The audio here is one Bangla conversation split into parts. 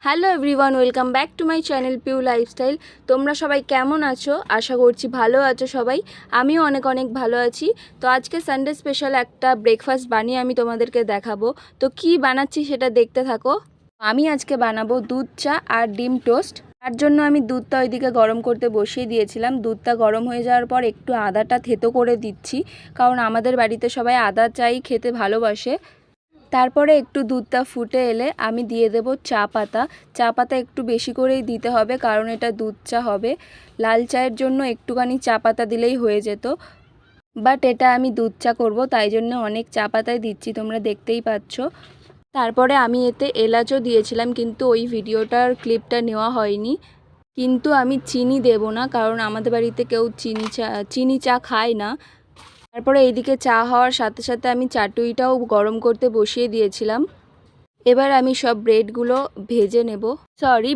Hello everyone, welcome back to my channel Piu lifestyle. তোমরা সবাই কেমন আছো? আশা করছি ভালো আছো সবাই। আমিও অনেক অনেক ভালো আছি। তো আজকে সানডে স্পেশাল একটা ব্রেকফাস্ট বানিয়ে আমি তোমাদেরকে দেখাবো। তো কি বানাচ্ছি সেটা দেখতে থাকো। আমি আজকে বানাবো দুধ চা আর ডিম টোস্ট। তার জন্য আমি দুধটা ওইদিকে গরম করতে বসিয়ে দিয়েছিলাম। দুধটা গরম হয়ে যাওয়ার পর একটু আদাটা থেতো করে দিচ্ছি, কারণ আমাদের বাড়িতে সবাই আদা চাই খেতে ভালোবাসে। তারপরে একটু দুধটা ফুটে এলে আমি দিয়ে দেব চা পাতা। চা পাতা একটু বেশি করেই দিতে হবে, কারণ এটা দুধ চা হবে। লাল চায়ের জন্য একটুখানি চা পাতা দিলেই হয়ে যেত, বাট এটা আমি দুধ চা করব, তাই জন্য অনেক চা পাতাই দিচ্ছি, তোমরা দেখতেই পাচ্ছ। তারপরে আমি এতে এলাচও দিয়েছিলাম, কিন্তু ওই ভিডিওটার ক্লিপটা নেওয়া হয়নি। কিন্তু আমি চিনি দেব না, কারণ আমাদের বাড়িতে কেউ চিনি চা খায় না। তারপরে এইদিকে চা হওয়ার সাথে সাথে আমি চাটুইটাও গরম করতে বসিয়ে দিয়েছিলাম। এবার আমি সব ব্রেডগুলো ভেজে নেব,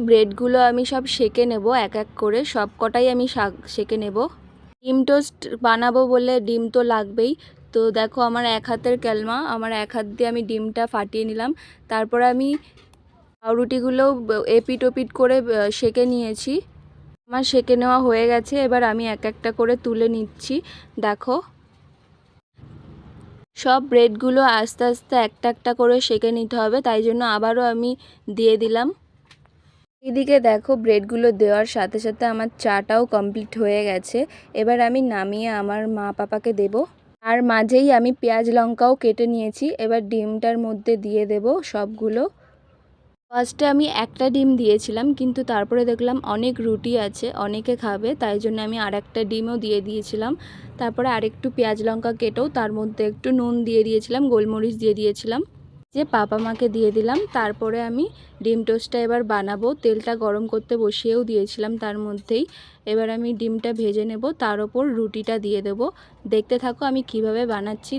ব্রেডগুলো আমি সব সেঁকে নেব এক এক করে, সব কটাই আমি সেঁকে নেব। ডিম টোস্ট বানাবো বলে ডিম তো লাগবেই। তো দেখো আমার এক হাতের ক্যালমা, আমার এক হাত দিয়ে আমি ডিমটা ফাটিয়ে নিলাম। তারপর আমি পাউরুটিগুলো এপিট ওপিট করে সেঁকে নিয়েছি। আমার সেঁকে নেওয়া হয়ে গেছে। এবার আমি এক একটা করে তুলে নিচ্ছি। দেখো সব ব্রেডগুলো আস্তে আস্তে একটা একটা করে সেঁকে নিতে হবে, তাই জন্য আবারও আমি দিয়ে দিলাম। এদিকে দেখো ব্রেডগুলো দেওয়ার সাথে সাথে আমার চাটাও কমপ্লিট হয়ে গেছে। এবার আমি নামিয়ে আমার মা পাপাকে দেব। আর মাঝেই আমি পেঁয়াজ লঙ্কাও কেটে নিয়েছি। এবার ডিমটার মধ্যে দিয়ে দেব সবগুলো। ফার্স্টে আমি একটা ডিম দিয়েছিলাম, কিন্তু তারপরে দেখলাম অনেক রুটি আছে, অনেকে খাবে, তাই জন্য আমি আর একটা ডিমও দিয়ে দিয়েছিলাম। তারপরে আরেকটু পেঁয়াজ লঙ্কা কেটেও তার মধ্যে একটু নুন দিয়ে দিয়েছিলাম, গোলমরিচ দিয়ে দিয়েছিলাম, যে পাপা মাকে দিয়ে দিলাম। তারপরে আমি ডিম টোস্টটা এবার বানাবো। তেলটা গরম করতে বসিয়েও দিয়েছিলাম তার মধ্যেই। এবার আমি ডিমটা ভেজে নেব, তার ওপর রুটিটা দিয়ে দেব। দেখতে থাকো আমি কিভাবে বানাচ্ছি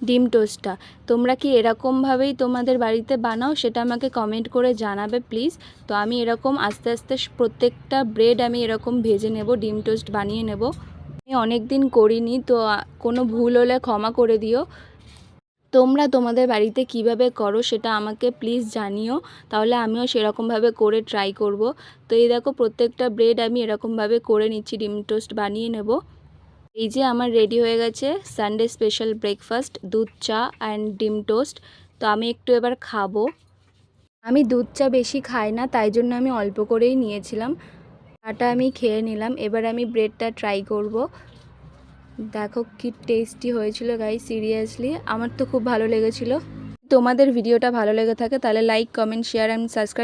ডিম টোস্টটা। তোমরা কি এরকমভাবেই তোমাদের বাড়িতে বানাও সেটা আমাকে কমেন্ট করে জানাবে প্লিজ। তো আমি এরকম আস্তে আস্তে প্রত্যেকটা ব্রেড আমি এরকম ভেজে নেব, ডিম টোস্ট বানিয়ে নেব। আমি অনেক দিন করিনি, তো কোনো ভুল হলে ক্ষমা করে দিও। তোমরা তোমাদের বাড়িতে কিভাবে করো সেটা আমাকে প্লিজ জানিও, তাহলে আমিও সেরকমভাবে করে ট্রাই করব। তো এই দেখো প্রত্যেকটা ব্রেড আমি এরকমভাবে করে নিচ্ছি, ডিম টোস্ট বানিয়ে নেব। এই যে আমার রেডি হয়ে গেছে সানডে স্পেশাল ব্রেকফাস্ট, দুধ চা অ্যান্ড ডিম টোস্ট। তো আমি একটু এবার খাবো। আমি দুধ চা বেশি খাই না, তাই জন্য আমি অল্প করেই নিয়েছিলাম। চাটা আমি খেয়ে নিলাম। এবার আমি ব্রেডটা ট্রাই করব। দেখো কি টেস্টি হয়েছিল গাইস, সিরিয়াসলি আমার তো খুব ভালো লেগেছিল। তোমাদের ভিডিওটা ভালো লেগে থাকে তাহলে like, comment, share and subscribe